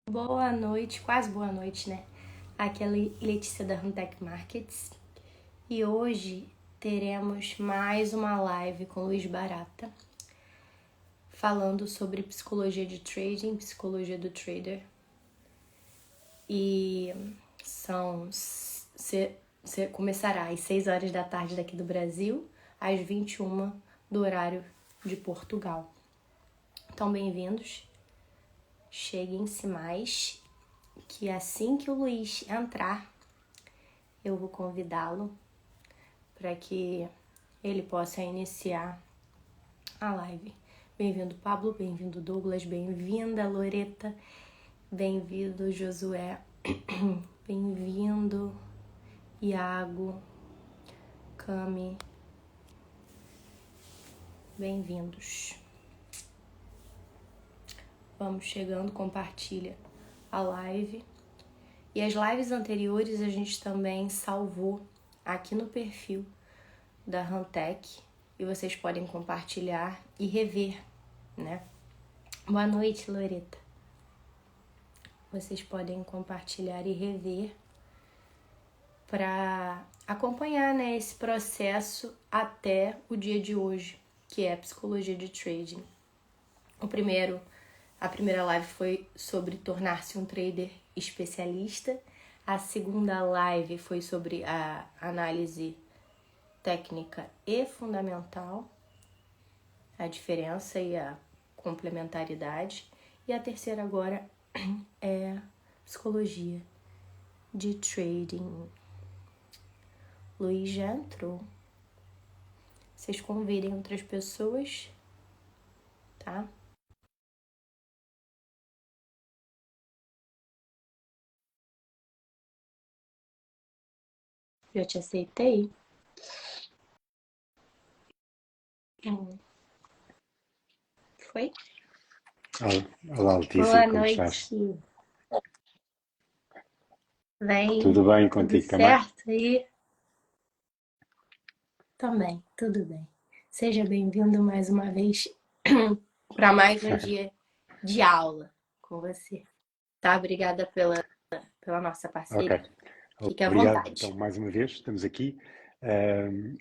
Boa noite, quase boa noite, né? Aqui é a Letícia da Huntech Markets e hoje teremos mais uma live com Luiz Barata falando sobre psicologia de trading, psicologia do trader e começará às 6 horas da tarde daqui do Brasil, às 21 do horário de Portugal. Então, bem-vindos, cheguem-se mais, que assim que o Luiz entrar, eu vou convidá-lo para que ele possa iniciar a live. Bem-vindo, Pablo, bem-vindo, Douglas, bem-vinda, Loreta, bem-vindo, Josué, bem-vindo, Iago, Cami, bem-vindos. Vamos chegando, compartilha a live. E as lives anteriores a gente também salvou aqui no perfil da Huntech e vocês podem compartilhar e rever, né? Boa noite, Loreta. Vocês podem compartilhar e rever para acompanhar, né, esse processo até o dia de hoje, que é a psicologia de trading. A primeira live foi sobre tornar-se um trader especialista. A segunda live foi sobre a análise técnica e fundamental, a diferença e a complementaridade. E a terceira agora é psicologia de trading. Luiz já entrou. Vocês convidem outras pessoas, tá? Já te aceitei? Foi? Olá, Letícia, Boa como estás? noite. Bem, Tudo bem tudo contigo também? certo aí? Também, tudo bem. Seja bem-vindo mais uma vez para mais um dia de aula com você. Tá? Obrigada pela nossa Ok, parceria. Fique à obrigado então vontade. mais uma vez, estamos aqui.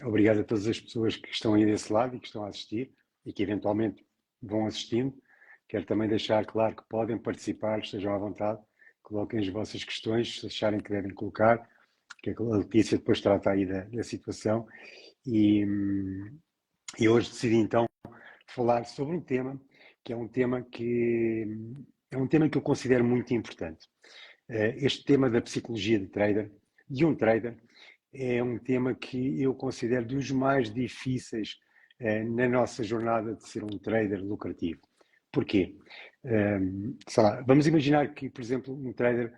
Obrigado a todas as pessoas que estão aí desse lado e que estão a assistir e que eventualmente vão assistindo. Quero também deixar claro que podem participar, estejam à vontade, coloquem as vossas questões, se acharem que devem colocar, que a Letícia depois trata aí da situação. E, e hoje decidi então falar sobre um tema que é um tema que eu considero muito importante. Este tema da psicologia de um trader, é um tema que eu considero dos mais difíceis na nossa jornada de ser um trader lucrativo. Porquê? Sei lá, vamos imaginar que, por exemplo, um trader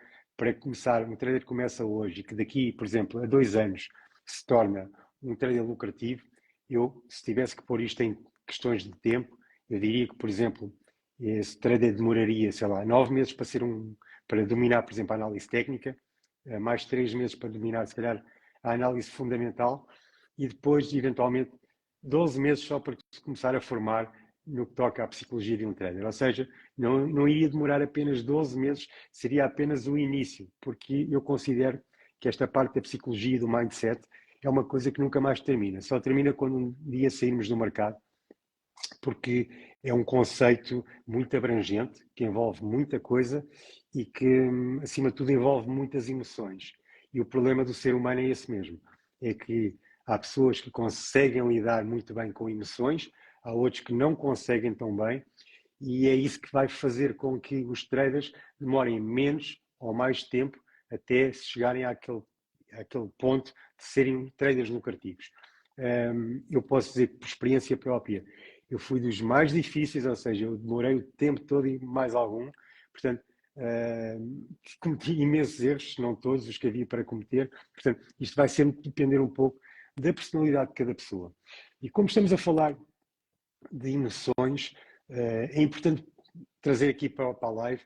começa hoje e que daqui, por exemplo, a 2 anos se torna um trader lucrativo. Eu, se tivesse que pôr isto em questões de tempo, eu diria que, por exemplo, esse trader demoraria, sei lá, 9 meses para dominar, por exemplo, a análise técnica, mais 3 meses para dominar, se calhar, a análise fundamental e depois, eventualmente, 12 meses só para se começar a formar no que toca à psicologia de um trader. Ou seja, não iria demorar apenas 12 meses, seria apenas o início, porque eu considero que esta parte da psicologia e do mindset é uma coisa que nunca mais termina. Só termina quando um dia sairmos do mercado, porque é um conceito muito abrangente, que envolve muita coisa e que, acima de tudo, envolve muitas emoções. E o problema do ser humano é esse mesmo, é que há pessoas que conseguem lidar muito bem com emoções, há outros que não conseguem tão bem, e é isso que vai fazer com que os traders demorem menos ou mais tempo até se chegarem àquele ponto de serem traders lucrativos. Eu posso dizer que por experiência própria, eu fui dos mais difíceis, ou seja, eu demorei o tempo todo e mais algum, portanto, cometi imensos erros, não todos os que havia para cometer, portanto, isto vai sempre depender um pouco da personalidade de cada pessoa. E como estamos a falar de emoções, é importante trazer aqui para a live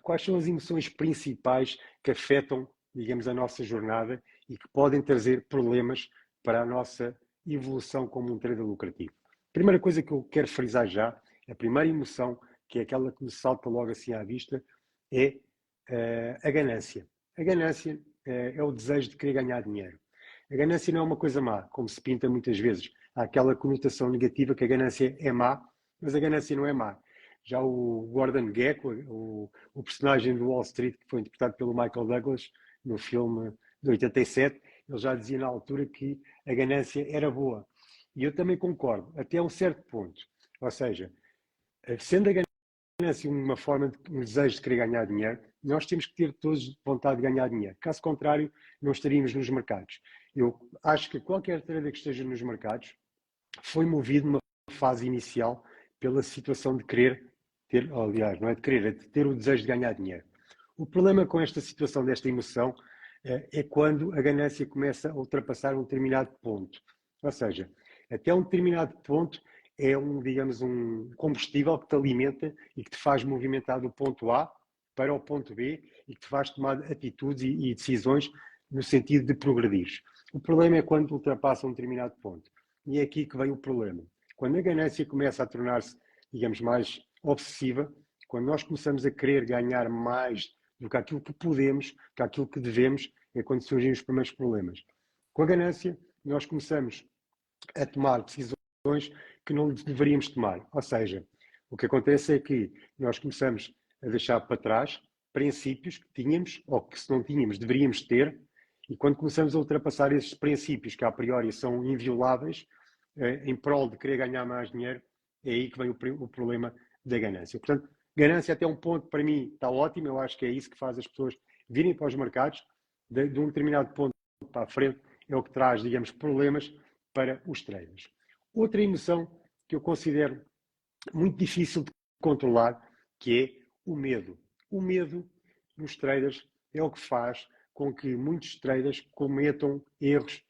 quais são as emoções principais que afetam, digamos, a nossa jornada e que podem trazer problemas para a nossa evolução como um trader lucrativo. Primeira coisa que eu quero frisar já, a primeira emoção, que é aquela que me salta logo assim à vista, é a ganância. A ganância é o desejo de querer ganhar dinheiro. A ganância não é uma coisa má, como se pinta muitas vezes. Há aquela conotação negativa que a ganância é má, mas a ganância não é má. Já o Gordon Gekko, o personagem do Wall Street, que foi interpretado pelo Michael Douglas no filme de 87, ele já dizia na altura que a ganância era boa. E eu também concordo, até a um certo ponto. Ou seja, sendo a ganância uma forma, um desejo de querer ganhar dinheiro, nós temos que ter todos vontade de ganhar dinheiro. Caso contrário, não estaríamos nos mercados. Eu acho que qualquer trader que esteja nos mercados foi movido numa fase inicial pela situação de querer ter, aliás, não é de querer, é de ter o desejo de ganhar dinheiro. O problema com esta situação, desta emoção, é quando a ganância começa a ultrapassar um determinado ponto. Ou seja, até um determinado ponto é digamos, um combustível que te alimenta e que te faz movimentar do ponto A para o ponto B e que te faz tomar atitudes e decisões no sentido de progredir. O problema é quando ultrapassa um determinado ponto. E é aqui que vem o problema. Quando a ganância começa a tornar-se, digamos, mais obsessiva, quando nós começamos a querer ganhar mais do que aquilo que podemos, do que aquilo que devemos, é quando surgem os primeiros problemas. Com a ganância, nós começamos a tomar decisões que não deveríamos tomar. Ou seja, o que acontece é que nós começamos a deixar para trás princípios que tínhamos, ou que se não tínhamos, deveríamos ter, e quando começamos a ultrapassar esses princípios que a priori são invioláveis, em prol de querer ganhar mais dinheiro, é aí que vem o problema da ganância. Portanto, ganância até um ponto, para mim, está ótimo, eu acho que é isso que faz as pessoas virem para os mercados, de um determinado ponto para a frente, é o que traz, digamos, problemas para os traders. Outra emoção que eu considero muito difícil de controlar, que é o medo. O medo nos traders é o que faz com que muitos traders cometam erros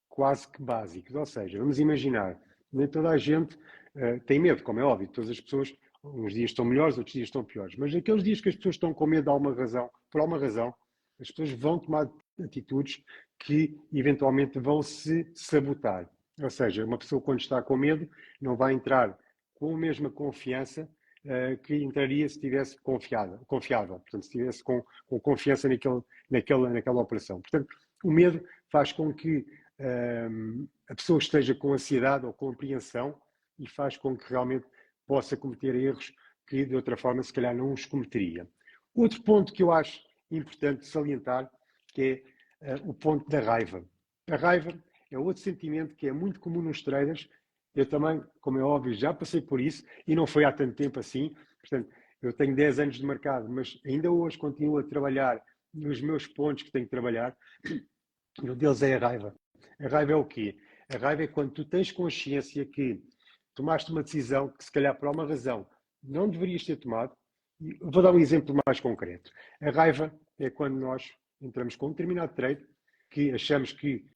quase que básicos. Ou seja, vamos imaginar, nem toda a gente tem medo, como é óbvio, todas as pessoas, uns dias estão melhores, outros dias estão piores, mas naqueles dias que as pessoas estão com medo de alguma razão, por alguma razão, as pessoas vão tomar atitudes que eventualmente vão se sabotar. Ou seja, uma pessoa quando está com medo não vai entrar com a mesma confiança que entraria se estivesse confiável, portanto, se estivesse com confiança naquela operação. Portanto, o medo faz com que a pessoa esteja com ansiedade ou com apreensão e faz com que realmente possa cometer erros que de outra forma se calhar não os cometeria. Outro ponto que eu acho importante salientar, que é o ponto da raiva. A raiva é outro sentimento que é muito comum nos traders. Eu também, como é óbvio, já passei por isso e não foi há tanto tempo assim. Portanto, eu tenho 10 anos de mercado, mas ainda hoje continuo a trabalhar nos meus pontos que tenho que trabalhar. Um deles é a raiva. A raiva é o quê? A raiva é quando tu tens consciência que tomaste uma decisão que se calhar por alguma razão não deverias ter tomado. Vou dar um exemplo mais concreto. A raiva é quando nós entramos com um determinado trade que achamos que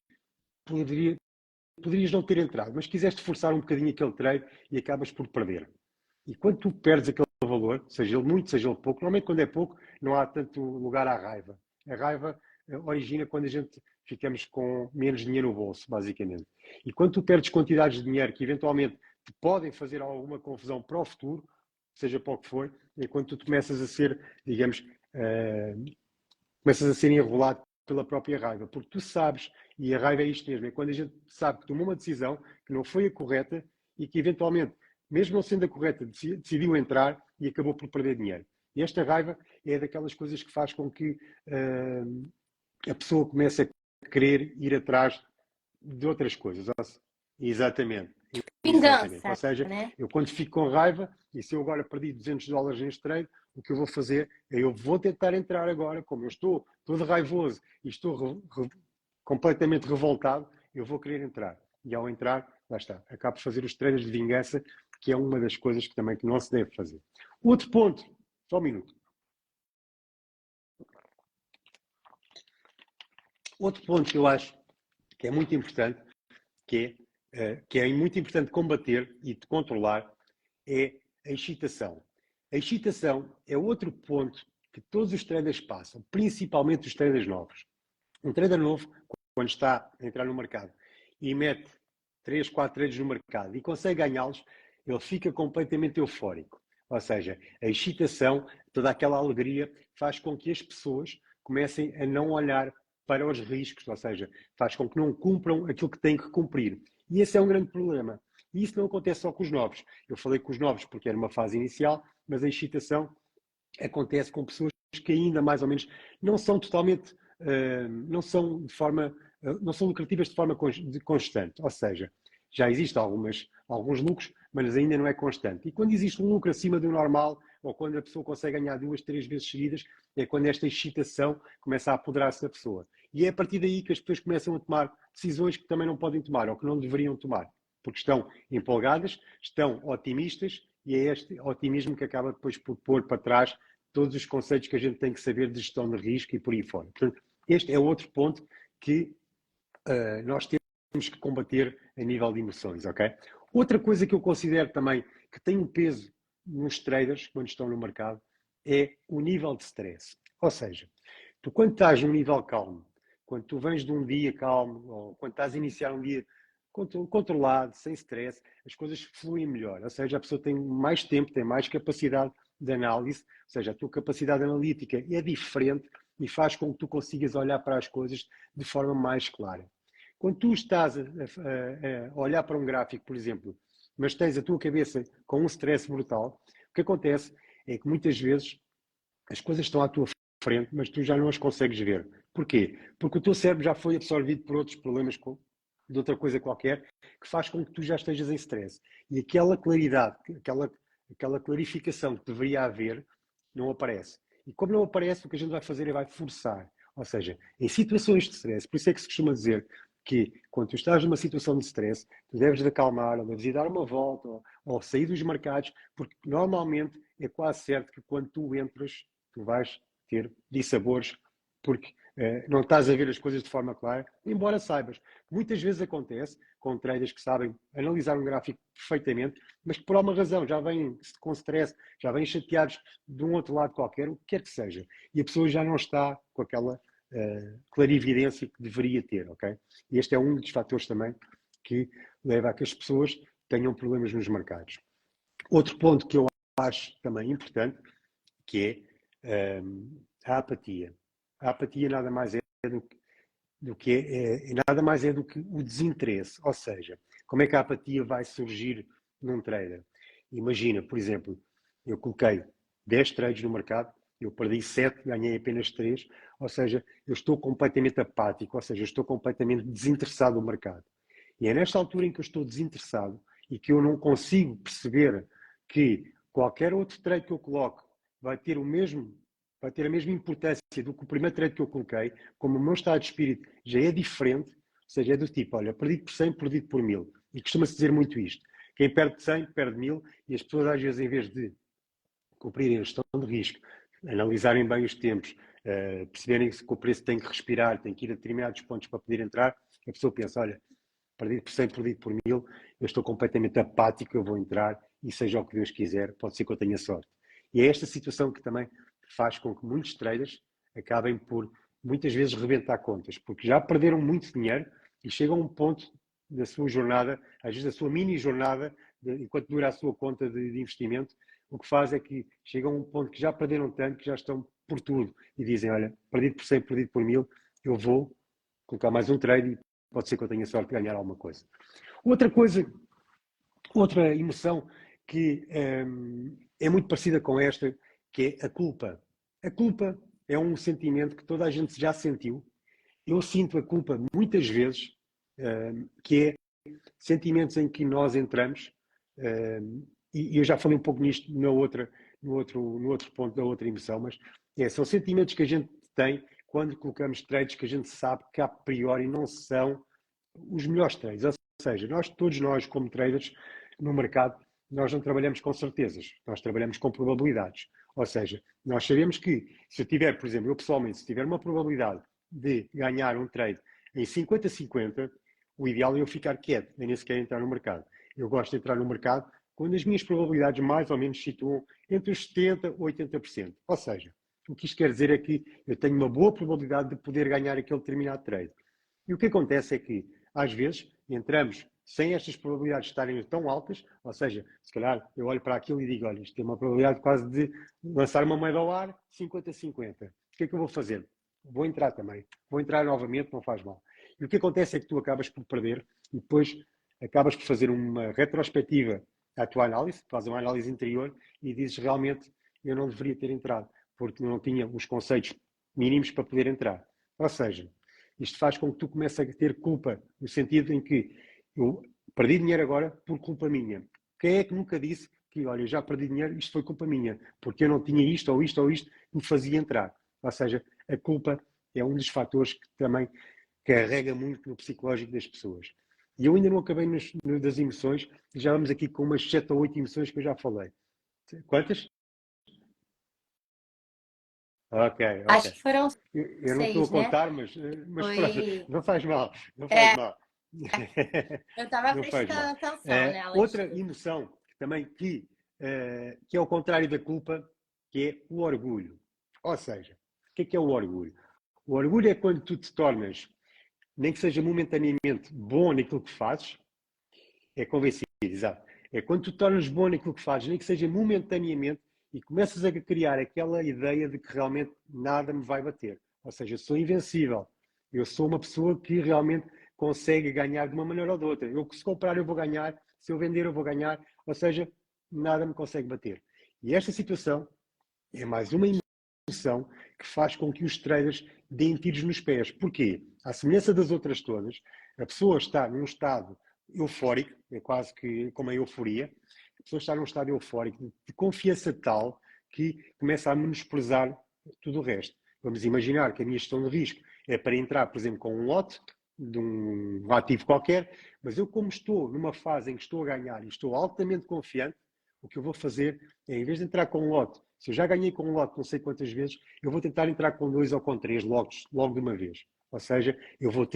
poderias não ter entrado, mas quiseste forçar um bocadinho aquele trade e acabas por perder. E quando tu perdes aquele valor, seja ele muito, seja ele pouco, normalmente quando é pouco não há tanto lugar à raiva. A raiva origina quando a gente ficamos com menos dinheiro no bolso, basicamente. E quando tu perdes quantidades de dinheiro que eventualmente te podem fazer alguma confusão para o futuro, seja para o que for, é quando tu começas a ser, digamos, começas a ser enrolado pela própria raiva, porque tu sabes, e a raiva é isto mesmo, é quando a gente sabe que tomou uma decisão que não foi a correta e que eventualmente, mesmo não sendo a correta, decidiu entrar e acabou por perder dinheiro. E esta raiva é daquelas coisas que faz com que a pessoa comece a querer ir atrás de outras coisas. Exatamente. Vingança, Ou seja, né? eu quando fico com raiva, e se eu agora perdi $200 neste trade, o que eu vou fazer é eu vou tentar entrar agora, como eu estou todo raivoso e estou completamente revoltado, eu vou querer entrar. E ao entrar, lá está, acabo de fazer os traders de vingança, que é uma das coisas que também que não se deve fazer. Outro ponto, só um minuto. Outro ponto que eu acho que é muito importante, que é muito importante combater e de controlar, é a excitação. A excitação é outro ponto que todos os traders passam, principalmente os traders novos. Um trader novo, quando está a entrar no mercado e mete 3, 4 trades no mercado e consegue ganhá-los, ele fica completamente eufórico. Ou seja, a excitação, toda aquela alegria, faz com que as pessoas comecem a não olhar para os riscos, ou seja, faz com que não cumpram aquilo que têm que cumprir. E esse é um grande problema. E isso não acontece só com os novos. Eu falei com os novos porque era uma fase inicial, mas a excitação acontece com pessoas que ainda mais ou menos não são totalmente, não são de forma, não são lucrativas de forma constante. Ou seja, já existem alguns lucros, mas ainda não é constante. E quando existe um lucro acima do normal, ou quando a pessoa consegue ganhar 2, 3 vezes seguidas, é quando esta excitação começa a apoderar-se da pessoa. E é a partir daí que as pessoas começam a tomar decisões que também não podem tomar, ou que não deveriam tomar. Porque estão empolgadas, estão otimistas, e é este otimismo que acaba depois por pôr para trás todos os conceitos que a gente tem que saber de gestão de risco e por aí fora. Portanto, este é outro ponto que nós temos que combater a nível de emoções, ok? Outra coisa que eu considero também que tem um peso nos traders, quando estão no mercado, é o nível de stress. Ou seja, tu quando estás num nível calmo, quando tu vens de um dia calmo, ou quando estás a iniciar um dia controlado, sem stress, as coisas fluem melhor. Ou seja, a pessoa tem mais tempo, tem mais capacidade de análise, ou seja, a tua capacidade analítica é diferente e faz com que tu consigas olhar para as coisas de forma mais clara. Quando tu estás a olhar para um gráfico, por exemplo, mas tens a tua cabeça com um stress brutal, o que acontece é que muitas vezes as coisas estão à tua frente, mas tu já não as consegues ver. Porquê? Porque o teu cérebro já foi absorvido por outros problemas de outra coisa qualquer, que faz com que tu já estejas em stress. E aquela claridade, aquela clarificação que deveria haver, não aparece. E como não aparece, o que a gente vai fazer é vai forçar. Ou seja, em situações de stress, por isso é que se costuma dizer que quando tu estás numa situação de stress, tu deves de acalmar, ou deves ir dar uma volta, ou sair dos mercados, porque normalmente é quase certo que quando tu entras, tu vais ter dissabores, porque não estás a ver as coisas de forma clara, embora saibas. Muitas vezes acontece com traders que sabem analisar um gráfico perfeitamente, mas que por alguma razão já vêm com stress, já vêm chateados de um outro lado qualquer, o que quer que seja. E a pessoa já não está com aquela clarividência que deveria ter, ok? E este é um dos fatores também que leva a que as pessoas tenham problemas nos mercados. Outro ponto que eu acho também importante, que é a apatia. A apatia nada mais é nada mais é do que o desinteresse. Ou seja, como é que a apatia vai surgir num trader? Imagina, por exemplo, eu coloquei 10 trades no mercado, eu perdi 7, ganhei apenas 3, ou seja, eu estou completamente apático, ou seja, eu estou completamente desinteressado no mercado. E é nesta altura em que eu estou desinteressado e que eu não consigo perceber que qualquer outro trade que eu coloque vai ter a mesma importância do que o primeiro trade que eu coloquei, como o meu estado de espírito já é diferente, ou seja, é do tipo, olha, perdido por 100, perdido por 1000. E costuma-se dizer muito isto. Quem perde 100, perde 1000, e as pessoas às vezes, em vez de cumprirem a gestão de risco, analisarem bem os tempos, perceberem que o preço tem que respirar, tem que ir a determinados pontos para poder entrar, a pessoa pensa, olha, perdido por 100, perdido por 1000, eu estou completamente apático, eu vou entrar e seja o que Deus quiser, pode ser que eu tenha sorte. E é esta situação que também faz com que muitos traders acabem por, muitas vezes, rebentar contas, porque já perderam muito dinheiro e chegam a um ponto da sua jornada, às vezes da sua mini jornada, enquanto dura a sua conta de investimento, o que faz é que chegam a um ponto que já perderam tanto, que já estão por tudo e dizem, olha, perdido por 100, perdido por 1000, eu vou colocar mais um trade e pode ser que eu tenha sorte de ganhar alguma coisa. Outra coisa, outra emoção que é muito parecida com esta, que é a culpa. A culpa é um sentimento que toda a gente já sentiu. Eu sinto a culpa muitas vezes, que é sentimentos em que nós entramos, e eu já falei um pouco nisto no outro ponto da outra emoção, mas são sentimentos que a gente tem quando colocamos trades que a gente sabe que a priori não são os melhores trades. Ou seja, todos nós como traders no mercado, nós não trabalhamos com certezas, nós trabalhamos com probabilidades. Ou seja, nós sabemos que se eu tiver, por exemplo, eu pessoalmente, se tiver uma probabilidade de ganhar um trade em 50-50, o ideal é eu ficar quieto, nem sequer entrar no mercado. Eu gosto de entrar no mercado quando as minhas probabilidades mais ou menos situam entre os 70% e 80%. Ou seja, o que isto quer dizer é que eu tenho uma boa probabilidade de poder ganhar aquele determinado trade. E o que acontece é que, às vezes, entramos sem estas probabilidades estarem tão altas, ou seja, se calhar eu olho para aquilo e digo, olha, isto tem uma probabilidade quase de lançar uma moeda ao ar, 50-50. O que é que eu vou fazer? Vou entrar também. Vou entrar novamente, não faz mal. E o que acontece é que tu acabas por perder e depois acabas por fazer uma retrospectiva à tua análise, fazes uma análise interior e dizes realmente eu não deveria ter entrado, porque não tinha os conceitos mínimos para poder entrar. Ou seja, isto faz com que tu comeces a ter culpa, no sentido em que eu perdi dinheiro agora por culpa minha. Quem é que nunca disse que, olha, já perdi dinheiro, isto foi culpa minha, porque eu não tinha isto ou isto ou isto que me fazia entrar. Ou seja, a culpa é um dos fatores que também carrega muito no psicológico das pessoas. E eu ainda não acabei das emoções, já vamos aqui com umas 7 ou 8 emoções que eu já falei. Quantas? Ok, Acho ok. que foram Eu não estou a 6, né? contar, mas pronto, Foi. não faz mal, não faz É, mal. eu tava Não faz mal. prestando atenção nelas Outra tudo. emoção também que é o contrário da culpa, que é o orgulho. Ou seja, o que é o orgulho? O orgulho é quando tu te tornas, nem que seja momentaneamente, bom naquilo que fazes, é convencido, exato. É quando tu te tornas bom naquilo que fazes, nem que seja momentaneamente, e começas a criar aquela ideia de que realmente nada me vai bater. Ou seja, eu sou invencível. Eu sou uma pessoa que realmente consegue ganhar de uma maneira ou de outra. Eu, se comprar, eu vou ganhar. Se eu vender, eu vou ganhar. Ou seja, nada me consegue bater. E esta situação é mais uma emoção que faz com que os traders deem tiros nos pés. Porquê? À semelhança das outras todas, a pessoa está num estado eufórico, é quase que como a euforia, a pessoa está num estado eufórico de confiança tal que começa a menosprezar tudo o resto. Vamos imaginar que a minha gestão de risco é para entrar, por exemplo, com um lote de um ativo qualquer, mas eu, como estou numa fase em que estou a ganhar e estou altamente confiante, o que eu vou fazer é, em vez de entrar com um lote, se eu já ganhei com um lote não sei quantas vezes, eu vou tentar entrar com dois ou com três logo de uma vez. Ou seja, eu vou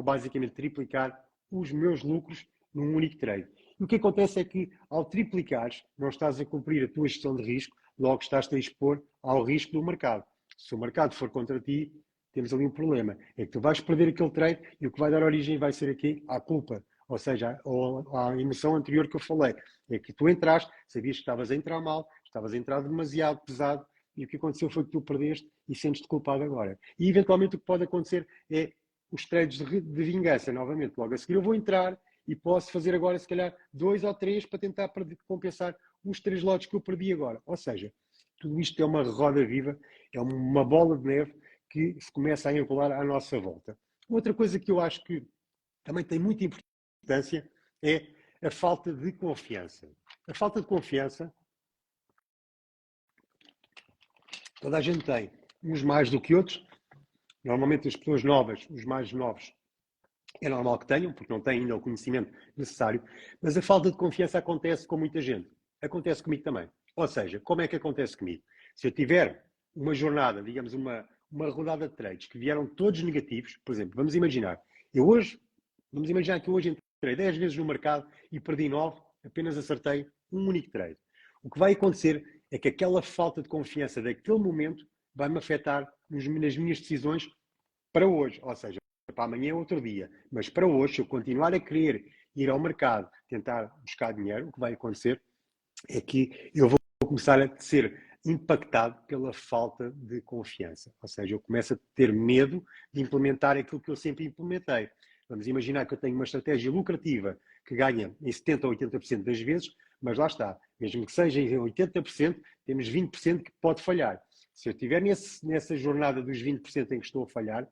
basicamente triplicar os meus lucros num único trade. E o que acontece é que, ao triplicares, não estás a cumprir a tua gestão de risco, logo estás-te a expor ao risco do mercado. Se o mercado for contra ti, temos ali um problema. É que tu vais perder aquele trade e o que vai dar origem vai ser aqui à culpa. Ou seja, à emoção anterior que eu falei. É que tu entraste, sabias que estavas a entrar mal, estavas a entrar demasiado pesado e o que aconteceu foi que tu perdeste e sentes-te culpado agora. E eventualmente o que pode acontecer é os trades de vingança, novamente. Logo a seguir eu vou entrar e posso fazer agora, se calhar, 2 ou 3 para tentar compensar os 3 lotes que eu perdi agora. Ou seja, tudo isto é uma roda viva, é uma bola de neve que se começa a enrolar à nossa volta. Outra coisa que eu acho que também tem muita importância é a falta de confiança. A falta de confiança, toda a gente tem, uns mais do que outros. Normalmente as pessoas novas, os mais novos, é normal que tenham, porque não têm ainda o conhecimento necessário, mas a falta de confiança acontece com muita gente. Acontece comigo também. Ou seja, como é que acontece comigo? Se eu tiver uma jornada, digamos, uma rodada de trades que vieram todos negativos, por exemplo, vamos imaginar que eu hoje entrei 10 vezes no mercado e perdi 9, apenas acertei um único trade. O que vai acontecer é que aquela falta de confiança daquele momento vai-me afetar nas minhas decisões para hoje. Ou seja, para amanhã é outro dia. Mas para hoje, se eu continuar a querer ir ao mercado, tentar buscar dinheiro, o que vai acontecer é que eu vou começar a ser impactado pela falta de confiança. Ou seja, eu começo a ter medo de implementar aquilo que eu sempre implementei. Vamos imaginar que eu tenho uma estratégia lucrativa que ganha em 70% ou 80% das vezes, mas lá está. Mesmo que seja em 80%, temos 20% que pode falhar. Se eu estiver nessa jornada dos 20% em que estou a falhar,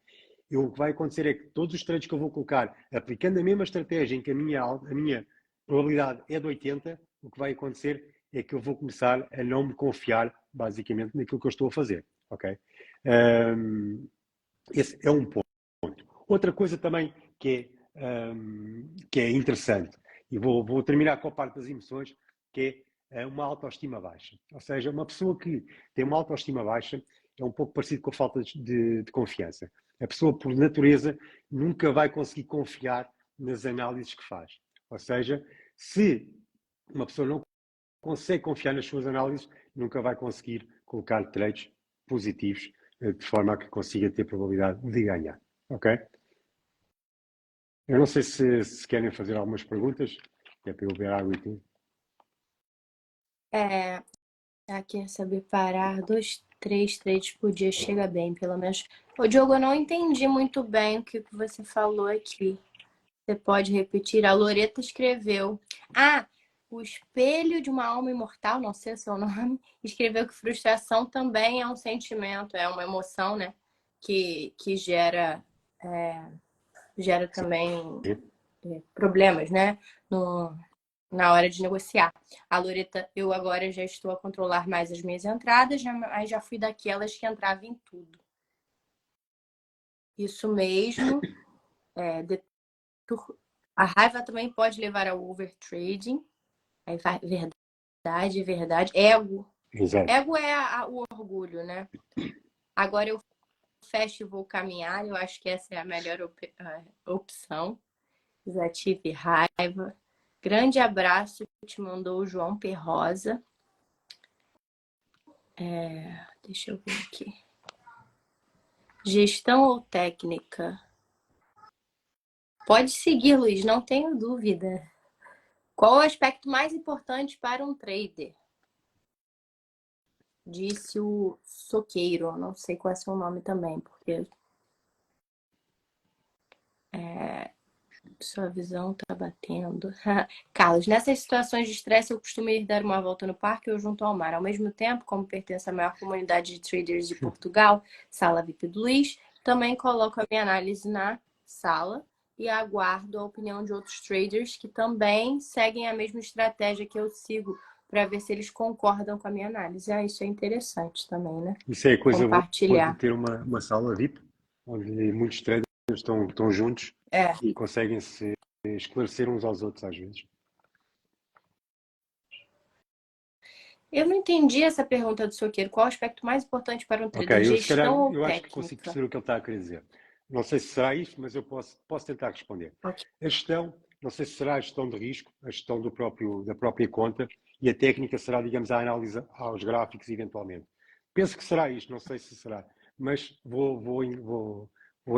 o que vai acontecer é que todos os trades que eu vou colocar, aplicando a mesma estratégia em que a minha probabilidade é de 80, o que vai acontecer é que eu vou começar a não me confiar, basicamente, naquilo que eu estou a fazer. Ok? Esse é um ponto. Outra coisa também que é interessante, e vou terminar com a parte das emoções, que é uma autoestima baixa. Ou seja, uma pessoa que tem uma autoestima baixa é um pouco parecido com a falta de confiança. A pessoa, por natureza, nunca vai conseguir confiar nas análises que faz. Ou seja, se uma pessoa não consegue confiar nas suas análises, nunca vai conseguir colocar trades positivos de forma a que consiga ter probabilidade de ganhar. Ok? Eu não sei se querem fazer algumas perguntas, que é para eu beber água e tudo. Aqui é saber parar 2, 3 trades por dia chega bem, pelo menos. Ô, Diogo, eu não entendi muito bem o que você falou aqui. Você pode repetir? A Loreta escreveu. Ah, o espelho de uma alma imortal, não sei o seu nome, escreveu que frustração também é um sentimento, é uma emoção, né? Que gera também problemas, né? Na hora de negociar. A Loreta, eu agora já estou a controlar mais as minhas entradas, mas já fui daquelas que entrava em tudo. Isso mesmo. A raiva também pode levar ao overtrading. Aí vai, verdade, verdade. Ego. Exato. Ego é o orgulho, né? Agora eu fecho e vou caminhar. Eu acho que essa é a melhor opção. Já tive raiva. Grande abraço, te mandou o João Perrosa. Deixa eu ver aqui. Gestão ou técnica? Pode seguir, Luiz, não tenho dúvida. Qual o aspecto mais importante para um trader? Disse o Soqueiro, não sei qual é o seu nome também, porque sua visão tá batendo. Carlos, nessas situações de estresse, eu costumo ir dar uma volta no parque ou junto ao mar. Ao mesmo tempo, como pertence à maior comunidade de traders de Portugal, Sala VIP do Luiz, também coloco a minha análise na sala e aguardo a opinião de outros traders que também seguem a mesma estratégia que eu sigo para ver se eles concordam com a minha análise. Isso é interessante também, né? Isso é coisa boa de Compartilhar. ter uma sala VIP, onde muitos traders estão juntos e conseguem se esclarecer uns aos outros às vezes. Eu não entendi essa pergunta do Soqueiro. Qual o aspecto mais importante para um Ok, trader? eu se calhar, Gestão ou eu acho que consigo técnica? perceber o que ele está a querer dizer. Não sei se será isto, mas eu posso tentar responder. Ok. A gestão, não sei se será a gestão de risco, a gestão da própria conta, e a técnica será, digamos, a análise aos gráficos, eventualmente. Penso que será isto, não sei se será, mas vou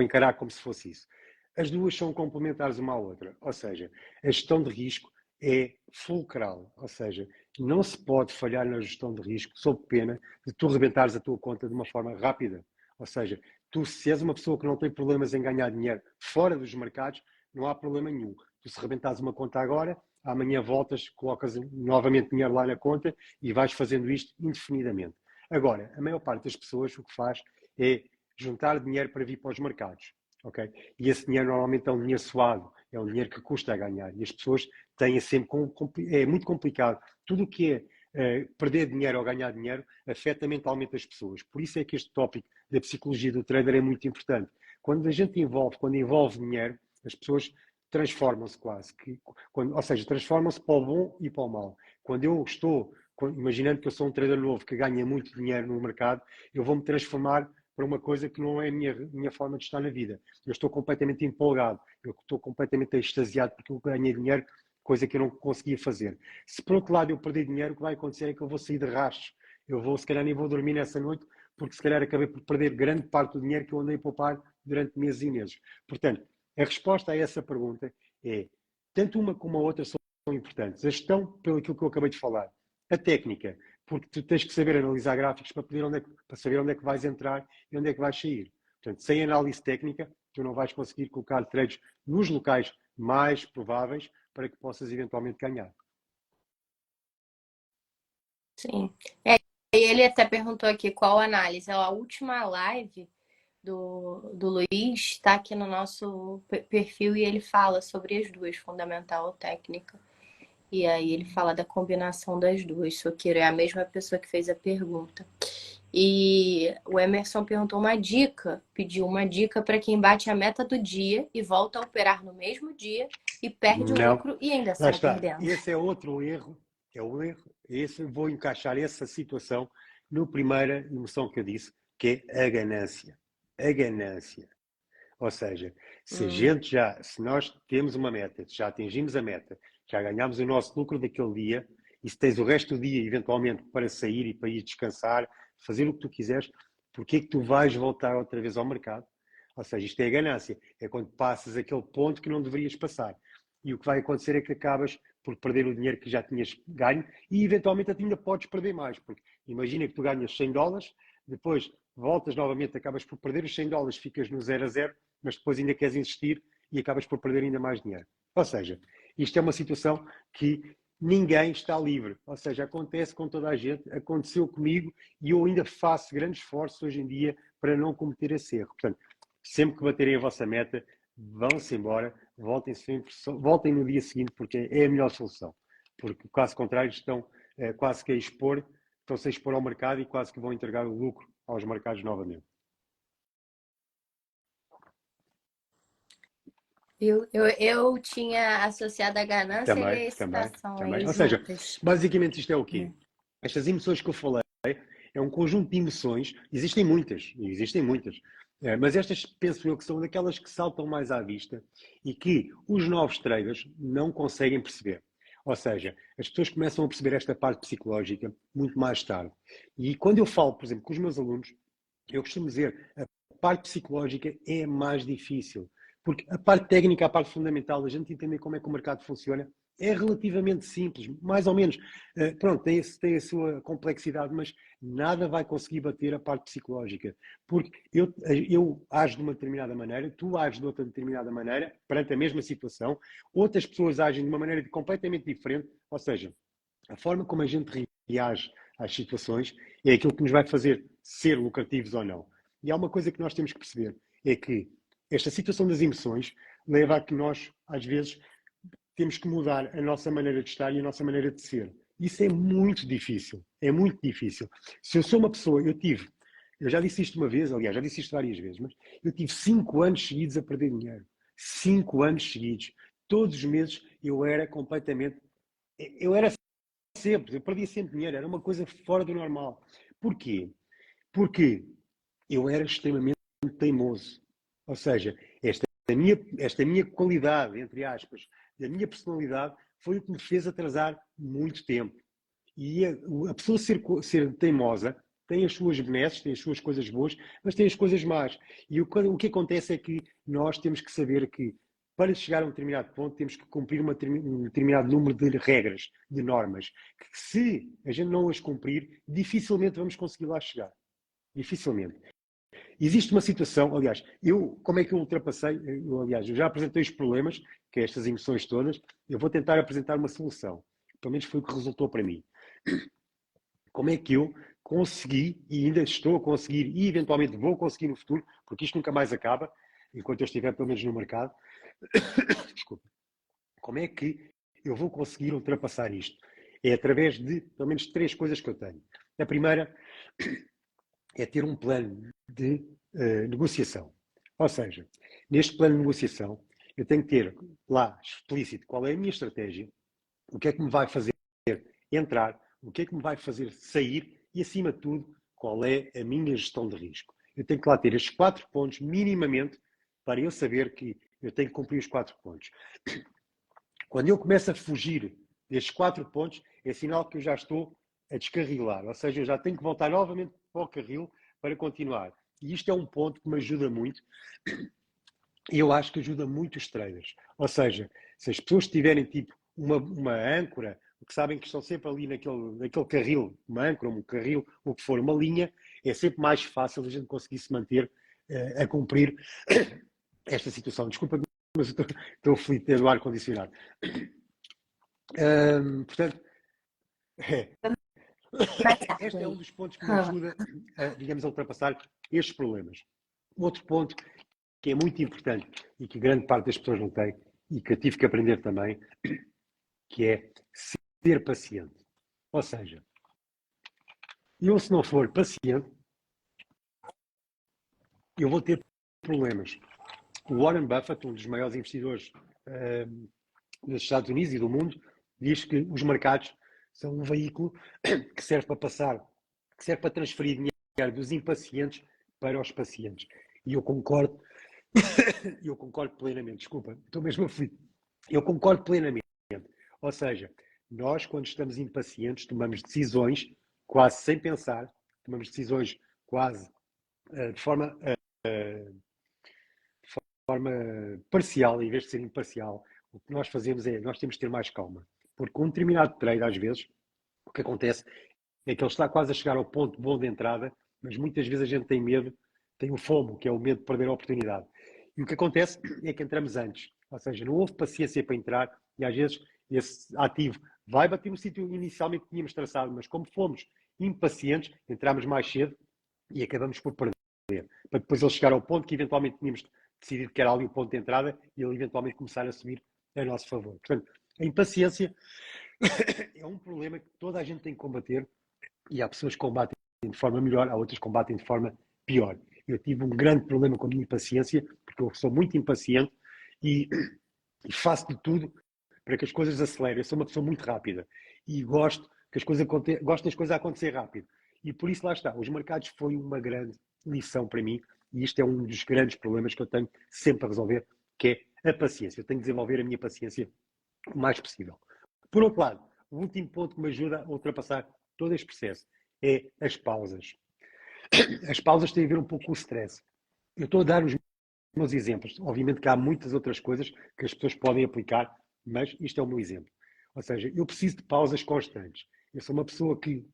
encarar como se fosse isso. As duas são complementares uma à outra, ou seja, a gestão de risco é fulcral, ou seja, não se pode falhar na gestão de risco sob pena de tu rebentares a tua conta de uma forma rápida. Ou seja, tu se és uma pessoa que não tem problemas em ganhar dinheiro fora dos mercados, não há problema nenhum. Tu se rebentares uma conta agora, amanhã voltas, colocas novamente dinheiro lá na conta e vais fazendo isto indefinidamente. Agora, a maior parte das pessoas o que faz é juntar dinheiro para vir para os mercados. Okay? E esse dinheiro normalmente é um dinheiro suado, é um dinheiro que custa a ganhar. E as pessoas têm sempre. É muito complicado. Tudo o que é perder dinheiro ou ganhar dinheiro afeta mentalmente as pessoas. Por isso é que este tópico da psicologia do trader é muito importante. Quando envolve dinheiro, as pessoas transformam-se quase. Ou seja, transformam-se para o bom e para o mal. Quando eu estou, imaginando que eu sou um trader novo que ganha muito dinheiro no mercado, eu vou-me transformar para uma coisa que não é a minha forma de estar na vida. Eu estou completamente empolgado, eu estou completamente extasiado porque eu ganhei dinheiro, coisa que eu não conseguia fazer. Se por outro lado eu perder dinheiro, o que vai acontecer é que eu vou sair de rastros. Se calhar nem vou dormir nessa noite, porque se calhar acabei por perder grande parte do dinheiro que eu andei a poupar durante meses e meses. Portanto, a resposta a essa pergunta é, tanto uma como a outra são importantes. A gestão, pelo aquilo que eu acabei de falar. A técnica, porque tu tens que saber analisar gráficos para saber onde é que vais entrar e onde é que vais sair. Portanto, sem análise técnica, tu não vais conseguir colocar trades nos locais mais prováveis para que possas eventualmente ganhar. Sim. Ele até perguntou aqui qual análise. A última live do Luiz está aqui no nosso perfil e ele fala sobre as duas, fundamental ou técnica. E aí ele fala da combinação das duas. Soqueiro é a mesma pessoa que fez a pergunta. E o Emerson perguntou uma dica, pediu uma dica para quem bate a meta do dia e volta a operar no mesmo dia e perde o lucro e ainda Lá sai está. perdendo. Esse é outro erro. É o erro. Vou encaixar essa situação na primeira emoção que eu disse, que é a ganância. A ganância. Ou seja, se nós temos uma meta, já atingimos a meta, já ganhamos o nosso lucro daquele dia, e se tens o resto do dia, eventualmente, para sair e para ir descansar, fazer o que tu quiseres, porque é que tu vais voltar outra vez ao mercado? Ou seja, isto é a ganância. É quando passas aquele ponto que não deverias passar. E o que vai acontecer é que acabas por perder o dinheiro que já tinhas ganho e eventualmente ainda podes perder mais. Porque imagina que tu ganhas $100, depois voltas novamente, acabas por perder os $100, ficas no 0 a 0, mas depois ainda queres insistir e acabas por perder ainda mais dinheiro. Ou seja, isto é uma situação que ninguém está livre. Ou seja, acontece com toda a gente, aconteceu comigo e eu ainda faço grandes esforços hoje em dia para não cometer esse erro. Portanto, sempre que baterem a vossa meta, vão-se embora, voltem sempre, voltem no dia seguinte, porque é a melhor solução. Porque, caso contrário, estão quase que a expor, estão-se a expor ao mercado e quase que vão entregar o lucro aos mercados novamente. Eu tinha associado a ganância e a excitação aí Ou seja, juntas. basicamente isto é o quê? Estas emoções que eu falei é um conjunto de emoções, existem muitas, mas estas penso eu que são daquelas que saltam mais à vista e que os novos traders não conseguem perceber. Ou seja, as pessoas começam a perceber esta parte psicológica muito mais tarde. E quando eu falo, por exemplo, com os meus alunos, eu costumo dizer, a parte psicológica é mais difícil. Porque a parte técnica, a parte fundamental, a gente entender como é que o mercado funciona, é relativamente simples, mais ou menos. Pronto, tem a sua complexidade, mas nada vai conseguir bater a parte psicológica. Porque eu ajo de uma determinada maneira, tu ages de outra determinada maneira, perante a mesma situação, outras pessoas agem de uma maneira completamente diferente, ou seja, a forma como a gente reage às situações é aquilo que nos vai fazer ser lucrativos ou não. E há uma coisa que nós temos que perceber, é que esta situação das emoções leva a que nós, às vezes, temos que mudar a nossa maneira de estar e a nossa maneira de ser. Isso é muito difícil. É muito difícil. Se eu sou uma pessoa, eu já disse isto uma vez, aliás, já disse isto várias vezes, mas eu tive 5 anos seguidos a perder dinheiro. 5 anos seguidos. Todos os meses eu era completamente. Eu era sempre, eu perdia sempre dinheiro, era uma coisa fora do normal. Porquê? Porque eu era extremamente teimoso. Ou seja, esta minha qualidade, entre aspas, da minha personalidade, foi o que me fez atrasar muito tempo. E a pessoa ser teimosa tem as suas benesses, tem as suas coisas boas, mas tem as coisas más. E o que acontece é que nós temos que saber que, para chegar a um determinado ponto, temos que cumprir um determinado número de regras, de normas, que se a gente não as cumprir, dificilmente vamos conseguir lá chegar. Dificilmente. Existe uma situação, aliás, como é que eu ultrapassei? Eu já apresentei os problemas, que é estas emoções todas, eu vou tentar apresentar uma solução. Pelo menos foi o que resultou para mim. Como é que eu consegui, e ainda estou a conseguir, e eventualmente vou conseguir no futuro, porque isto nunca mais acaba, enquanto eu estiver pelo menos no mercado, desculpa, como é que eu vou conseguir ultrapassar isto? É através de, pelo menos, 3 coisas que eu tenho. A primeira é ter um plano de negociação. Ou seja, neste plano de negociação, eu tenho que ter lá explícito qual é a minha estratégia, o que é que me vai fazer entrar, o que é que me vai fazer sair e, acima de tudo, qual é a minha gestão de risco. Eu tenho que lá ter estes 4 pontos, minimamente, para eu saber que eu tenho que cumprir os 4 pontos. Quando eu começo a fugir destes 4 pontos, é sinal que eu já estou a descarrilar, ou seja, eu já tenho que voltar novamente para o carril para continuar. E isto é um ponto que me ajuda muito, e eu acho que ajuda muito os traders. Ou seja, se as pessoas tiverem tipo uma âncora, que sabem que estão sempre ali naquele carril, uma âncora, um carril, o que for, uma linha, é sempre mais fácil a gente conseguir se manter a cumprir esta situação. Desculpa, mas estou aflito do ar-condicionado. Portanto, este é um dos pontos que me ajuda, digamos, a ultrapassar estes problemas. Outro ponto que é muito importante e que grande parte das pessoas não tem e que eu tive que aprender também, que é ser paciente. Ou seja, eu se não for paciente, eu vou ter problemas. O Warren Buffett, um dos maiores investidores dos Estados Unidos e do mundo, diz que os mercados são um veículo que serve para passar, que serve para transferir dinheiro dos impacientes para os pacientes. E eu concordo plenamente. Desculpa, estou mesmo aflito. Eu concordo plenamente. Ou seja, nós, quando estamos impacientes, tomamos decisões quase sem pensar, tomamos decisões quase de forma forma parcial, em vez de ser imparcial, o que nós fazemos é, nós temos de ter mais calma. Porque um determinado trade, às vezes, o que acontece é que ele está quase a chegar ao ponto bom de entrada, mas muitas vezes a gente tem medo, tem o FOMO, que é o medo de perder a oportunidade. E o que acontece é que entramos antes. Ou seja, não houve paciência para entrar e às vezes esse ativo vai bater no sítio inicialmente que tínhamos traçado, mas como fomos impacientes, entramos mais cedo e acabamos por perder. Para depois ele chegar ao ponto que eventualmente tínhamos decidido que era ali o ponto de entrada e ele eventualmente começar a subir a nosso favor. Portanto, a impaciência é um problema que toda a gente tem que combater e há pessoas que combatem de forma melhor, há outras que combatem de forma pior. Eu tive um grande problema com a minha impaciência, porque eu sou muito impaciente e faço de tudo para que as coisas acelerem. Eu sou uma pessoa muito rápida e gosto que as coisas gosto das coisas a acontecer rápido. E por isso lá está. Os mercados foi uma grande lição para mim e isto é um dos grandes problemas que eu tenho sempre a resolver, que é a paciência. Eu tenho que desenvolver a minha paciência o mais possível. Por outro lado, o último ponto que me ajuda a ultrapassar todo este processo é as pausas. As pausas têm a ver um pouco com o stress. Eu estou a dar os meus exemplos. Obviamente que há muitas outras coisas que as pessoas podem aplicar, mas isto é o meu exemplo. Ou seja, eu preciso de pausas constantes. Eu sou uma pessoa que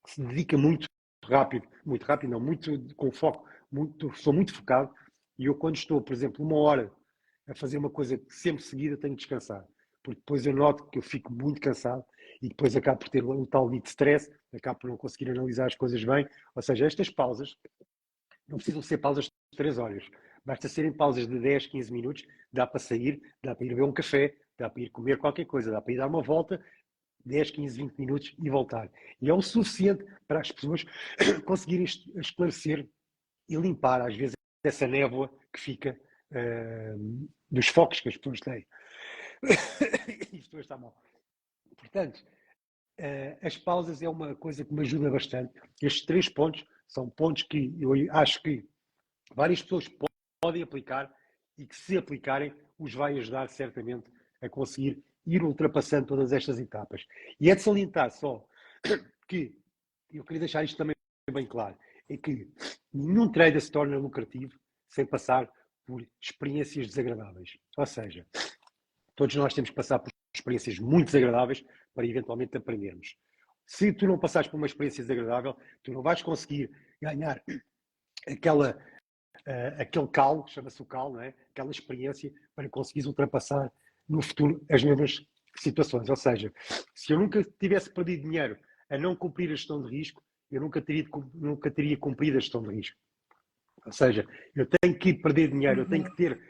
se dedica muito rápido não, muito com foco, sou muito focado e eu quando estou, por exemplo, uma hora a fazer uma coisa sempre seguida, tenho que descansar. Porque depois eu noto que eu fico muito cansado e depois acabo por ter um tal de stress, acabo por não conseguir analisar as coisas bem. Ou seja, estas pausas não precisam ser pausas de 3 horas. Basta serem pausas de 10, 15 minutos, dá para sair, dá para ir beber um café, dá para ir comer qualquer coisa, dá para ir dar uma volta, 10, 15, 20 minutos e voltar. E é o suficiente para as pessoas conseguirem esclarecer e limpar, às vezes, essa névoa que fica dos focos que as pessoas têm. Isto está mal. Portanto, as pausas é uma coisa que me ajuda bastante. Estes 3 pontos são pontos que eu acho que várias pessoas podem aplicar e que, se aplicarem, os vai ajudar certamente a conseguir ir ultrapassando todas estas etapas. E é de salientar só que, eu queria deixar isto também bem claro, é que nenhum trader se torna lucrativo sem passar por experiências desagradáveis. Ou seja, todos nós temos que passar por experiências muito desagradáveis para eventualmente aprendermos. Se tu não passares por uma experiência desagradável, tu não vais conseguir ganhar aquele calo, chama-se o calo, não é? Aquela experiência para conseguires ultrapassar no futuro as mesmas situações. Ou seja, se eu nunca tivesse perdido dinheiro a não cumprir a gestão de risco, eu nunca teria cumprido a gestão de risco. Ou seja, eu tenho que perder dinheiro, eu tenho que ter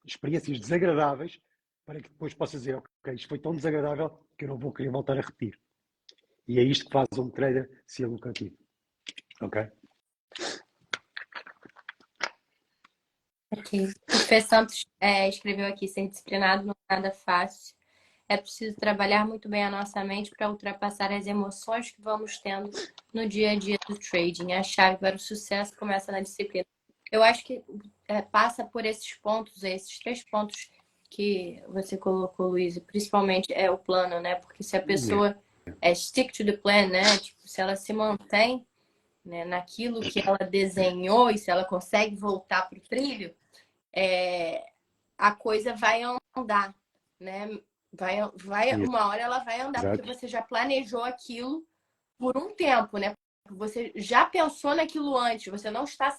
experiências desagradáveis para que depois possa dizer, ok, isto foi tão desagradável que eu não vou querer voltar a repetir. E é isto que faz um trader ser lucrativo. Ok? Ok. O Fê Santos escreveu aqui: ser disciplinado não é nada fácil. É preciso trabalhar muito bem a nossa mente para ultrapassar as emoções que vamos tendo no dia a dia do trading. A chave para o sucesso começa na disciplina. Eu acho que passa por esses pontos, esses 3 pontos que você colocou, Luiz, principalmente o plano, né? Porque se a pessoa stick to the plan, né? Tipo, se ela se mantém, né, naquilo que ela desenhou e se ela consegue voltar para o trilho, a coisa vai andar, né? Uma hora ela vai andar, Exato. porque você já planejou aquilo por um tempo, né? Você já pensou naquilo antes, você não está.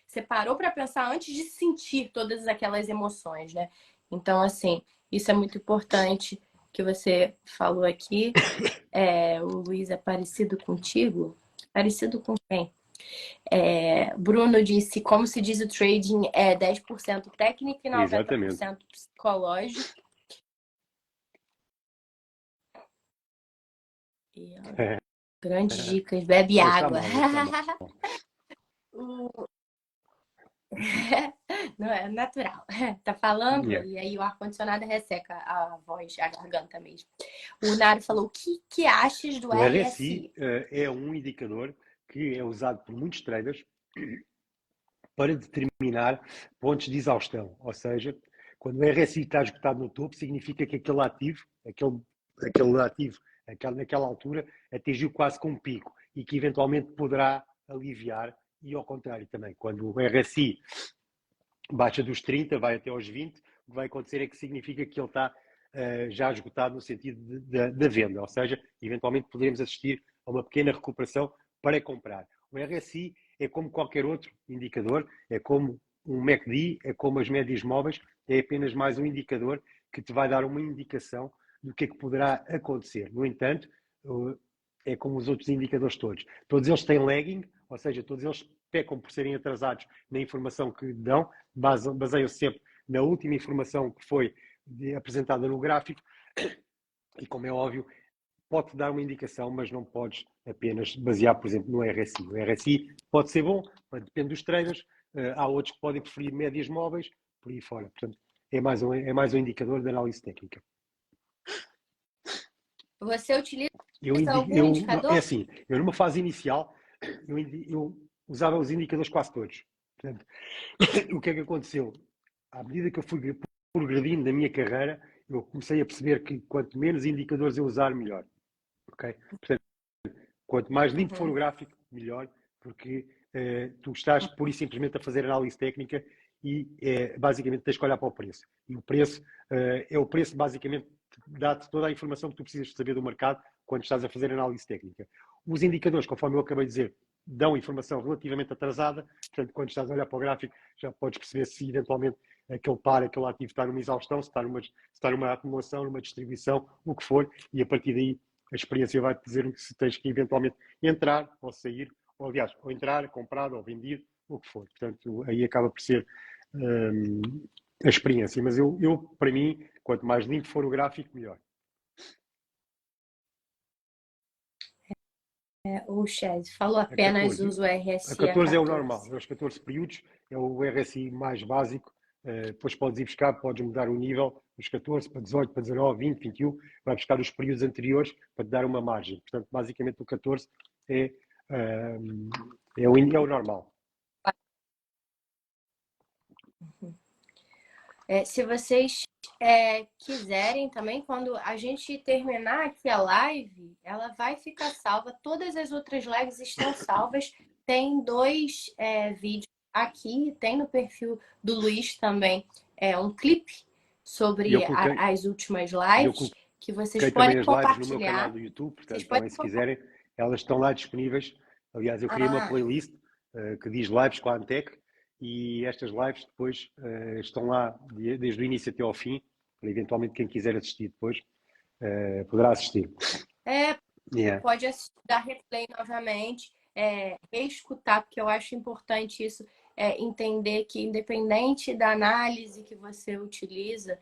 Você parou para pensar antes de sentir todas aquelas emoções, né? Então, assim, isso é muito importante que você falou aqui. O Luiz é parecido contigo? Parecido com quem? Bruno disse, como se diz, o trading é 10% técnico e 90% psicológico. E, grandes dicas, bebe água. Não é natural. Tá falando e aí o ar-condicionado resseca a voz, a garganta mesmo. O Naro falou, o que achas do RSI? O RSI é um indicador que é usado por muitos traders para determinar pontos de exaustão. Ou seja, quando o RSI está esgotado no topo, significa que aquele ativo, naquela altura, atingiu quase com um pico e que eventualmente poderá aliviar. E ao contrário também, quando o RSI baixa dos 30, vai até aos 20, o que vai acontecer é que significa que ele está já esgotado no sentido da venda, ou seja, eventualmente poderemos assistir a uma pequena recuperação para comprar. O RSI é como qualquer outro indicador, é como um MACD, é como as médias móveis, é apenas mais um indicador que te vai dar uma indicação do que é que poderá acontecer. No entanto, é como os outros indicadores todos. Todos eles têm lagging, ou seja, todos eles pecam por serem atrasados na informação que dão, baseiam-se sempre na última informação que foi apresentada no gráfico e, como é óbvio, pode-te dar uma indicação, mas não podes apenas basear, por exemplo, no RSI. O RSI pode ser bom, mas depende dos traders, há outros que podem preferir médias móveis, por aí fora. Portanto, é mais um indicador de análise técnica. Você utiliza algum eu, indicador? é assim, eu numa fase inicial, eu usava os indicadores quase todos. Portanto, o que é que aconteceu? À medida que eu fui progredindo na minha carreira, eu comecei a perceber que quanto menos indicadores eu usar, melhor. Okay? Portanto, quanto mais limpo for o gráfico, melhor, porque tu estás pura e simplesmente a fazer análise técnica e basicamente tens que olhar para o preço. E o preço é o preço, basicamente, dá-te toda a informação que tu precisas saber do mercado quando estás a fazer análise técnica. Os indicadores, conforme eu acabei de dizer, dão informação relativamente atrasada, portanto, quando estás a olhar para o gráfico, já podes perceber se eventualmente aquele ativo está numa exaustão, se está numa acumulação, numa distribuição, o que for, e a partir daí a experiência vai-te dizer se tens que eventualmente entrar ou sair, ou aliás, ou entrar, comprar ou vender, o que for. Portanto, aí acaba por ser a experiência. Mas eu, para mim, quanto mais limpo for o gráfico, melhor. O Chad falou apenas usa o A RSI a 14 é o 14. normal, os 14 períodos é o RSI mais básico. Depois podes ir buscar, podes mudar o nível dos 14 para 18, para 19, 20, 21, vai buscar os períodos anteriores para te dar uma margem. Portanto, basicamente o 14 é o normal. Se vocês quiserem também, quando a gente terminar aqui a live, ela vai ficar salva. Todas as outras lives estão salvas. Tem 2 vídeos aqui, tem no perfil do Luiz também um clipe sobre as últimas lives que vocês podem compartilhar. Lives no meu canal do YouTube, portanto, também se quiserem, elas estão lá disponíveis. Aliás, eu criei uma playlist que diz lives com a Antec e estas lives depois estão lá desde o início até ao fim, para eventualmente quem quiser assistir depois poderá assistir. Pode assistir, dar replay novamente, reescutar, porque eu acho importante isso, entender que independente da análise que você utiliza,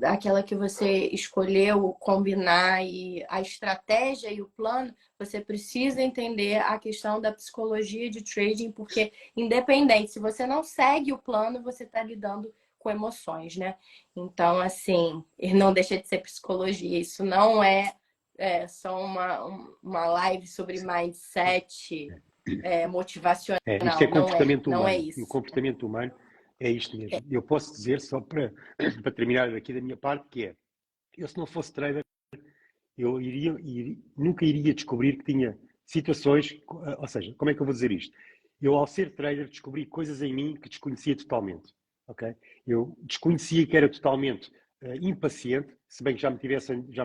aquela que você escolheu combinar e a estratégia e o plano, você precisa entender a questão da psicologia de trading, porque independente, se você não segue o plano, você está lidando com emoções, né? Então, assim, não deixa de ser psicologia. Isso não é só uma live sobre mindset motivacional. Isto é comportamento humano. Não é isso. E o comportamento humano é isto mesmo. Eu posso dizer, só para terminar aqui da minha parte, que eu se não fosse trader, eu nunca iria descobrir que tinha situações, ou seja, como é que eu vou dizer isto? Eu, ao ser trader, descobri coisas em mim que desconhecia totalmente, ok? Eu desconhecia que era totalmente impaciente, se bem que já me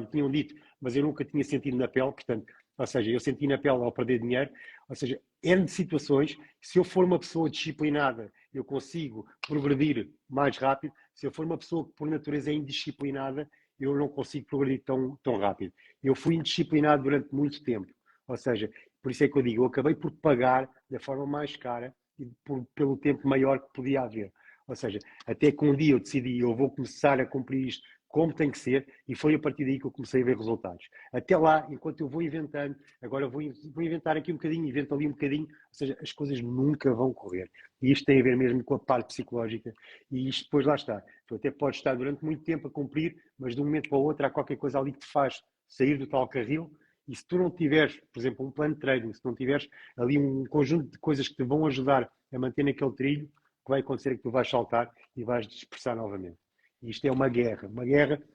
tinham dito, mas eu nunca tinha sentido na pele, portanto, ou seja, eu senti na pele ao perder dinheiro, ou seja, N de situações, se eu for uma pessoa disciplinada, eu consigo progredir mais rápido, se eu for uma pessoa que por natureza é indisciplinada, eu não consigo progredir tão rápido. Eu fui indisciplinado durante muito tempo, ou seja, por isso é que eu digo, eu acabei por pagar da forma mais cara e pelo tempo maior que podia haver. Ou seja, até que um dia eu decidi, eu vou começar a cumprir isto como tem que ser, e foi a partir daí que eu comecei a ver resultados. Até lá, enquanto eu vou inventando, agora vou inventar aqui um bocadinho, invento ali um bocadinho, ou seja, as coisas nunca vão correr. E isto tem a ver mesmo com a parte psicológica, e isto depois lá está. Tu até podes estar durante muito tempo a cumprir, mas de um momento para o outro há qualquer coisa ali que te faz sair do tal carril, e se tu não tiveres, por exemplo, um plano de trading, se não tiveres ali um conjunto de coisas que te vão ajudar a manter naquele trilho, o que vai acontecer é que tu vais saltar e vais dispersar novamente. E isto é uma guerra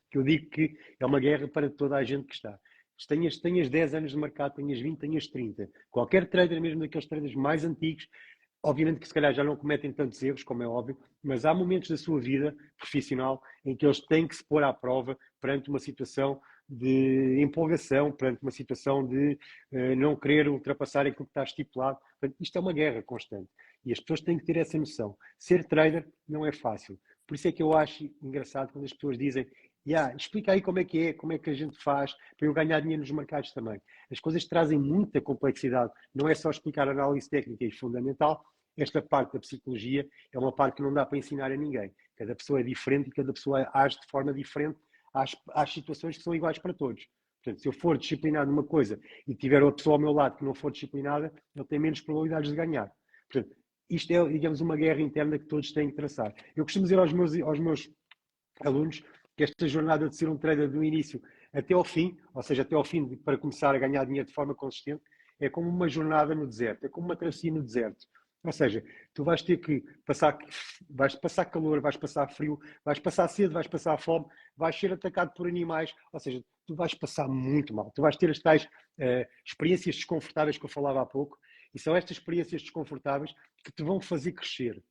que eu digo que é uma guerra para toda a gente que está. Tenhas 10 anos de mercado, tenhas 20, tenhas 30. Qualquer trader, mesmo daqueles traders mais antigos, Obviamente que se calhar já não cometem tantos erros, como é óbvio, mas há momentos da sua vida profissional em que eles têm que se pôr à prova perante uma situação de empolgação, perante uma situação de não querer ultrapassar aquilo que está estipulado. Portanto, isto é uma guerra constante e as pessoas têm que ter essa noção. Ser trader não é fácil. Por isso é que eu acho engraçado quando as pessoas dizem explica aí como é que a gente faz para eu ganhar dinheiro nos mercados também. As coisas trazem muita complexidade. Não é só explicar a análise técnica e fundamental, esta parte da psicologia é uma parte que não dá para ensinar a ninguém. Cada pessoa é diferente e cada pessoa age de forma diferente às situações que são iguais para todos. Portanto, se eu for disciplinado numa coisa e tiver uma pessoa ao meu lado que não for disciplinada, ele tem menos probabilidades de ganhar. Portanto, isto é, digamos, uma guerra interna que todos têm que traçar. Eu costumo dizer aos meus alunos que esta jornada de ser um trader do início até ao fim, ou seja, até ao fim para começar a ganhar dinheiro de forma consistente, é como uma jornada no deserto, é como uma travessia no deserto. Ou seja, tu vais passar calor, vais passar frio, vais passar sede, vais passar fome, vais ser atacado por animais, ou seja, tu vais passar muito mal. Tu vais ter as tais experiências desconfortáveis que eu falava há pouco, e são estas experiências desconfortáveis que te vão fazer crescer.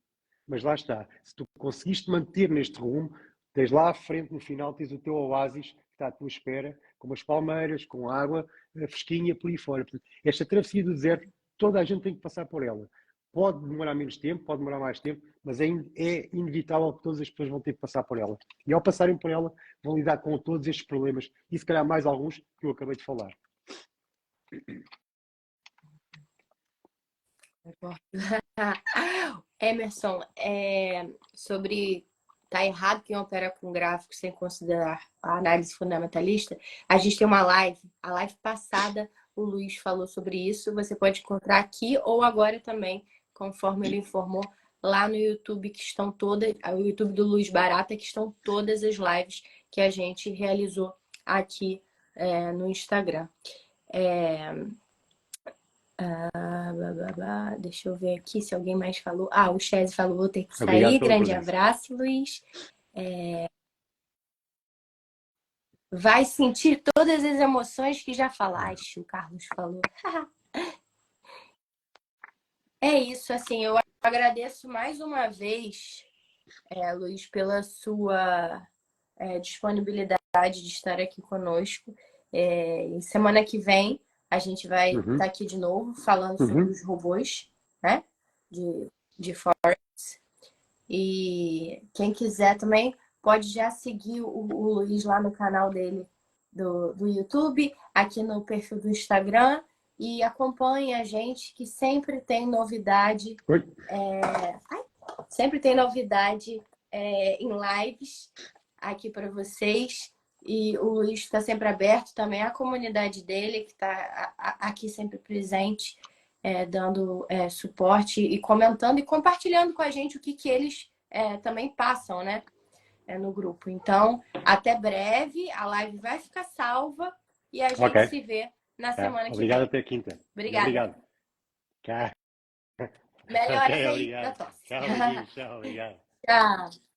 Mas lá está, se tu conseguiste manter neste rumo, tens lá à frente, no final, tens o teu oásis que está à tua espera, com umas palmeiras, com água fresquinha por aí fora. Portanto, esta travessia do deserto, toda a gente tem que passar por ela. Pode demorar menos tempo, pode demorar mais tempo, mas é inevitável que todas as pessoas vão ter que passar por ela. E ao passarem por ela, vão lidar com todos estes problemas e se calhar mais alguns que eu acabei de falar. Emerson, sobre tá errado quem opera com gráficos sem considerar a análise fundamentalista, a gente tem uma live, a live passada o Luiz falou sobre isso, você pode encontrar aqui ou agora também, conforme ele informou, lá no YouTube, que estão todas, o YouTube do Luiz Barata, que estão todas as lives que a gente realizou aqui no Instagram. Deixa eu ver aqui se alguém mais falou. O Chese falou, vou ter que Obrigado sair. pela Grande presença. abraço, Luiz. Vai sentir todas as emoções que já falaste, o Carlos falou. É isso, assim, eu agradeço mais uma vez, Luiz, pela sua disponibilidade de estar aqui conosco. E semana que vem a gente vai estar aqui de novo falando sobre os robôs, né? De Forex. E quem quiser também pode já seguir o Luiz lá no canal dele do YouTube, aqui no perfil do Instagram, e acompanhe a gente que sempre tem novidade. Sempre tem novidade em lives aqui para vocês. E o Luiz está sempre aberto também, a comunidade dele, que está aqui sempre presente, dando suporte e comentando e compartilhando com a gente o que eles também passam, né? No grupo. Então, até breve, a live vai ficar salva e a gente se vê na semana que Obrigado vem. até quinta. Obrigada. Obrigado. Melhoras aí obrigado. da tosse. Tchau, beijinho. Tchau, obrigado. Tchau.